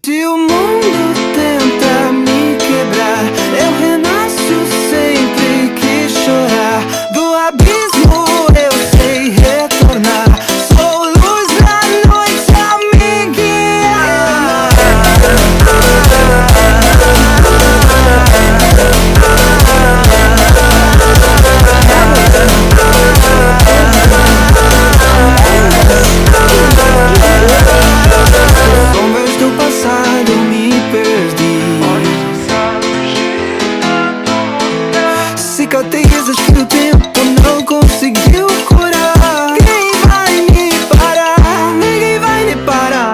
Se o mundo tenta me quebrar, eu renasço sempre que chorar. Do abismo eu sei retornar. Sou luz da noite a me guiar. Sombras do passado me perdi. Cicatrizes que o tempo não conseguiu curar. Quem vai me parar? Ninguém vai me parar.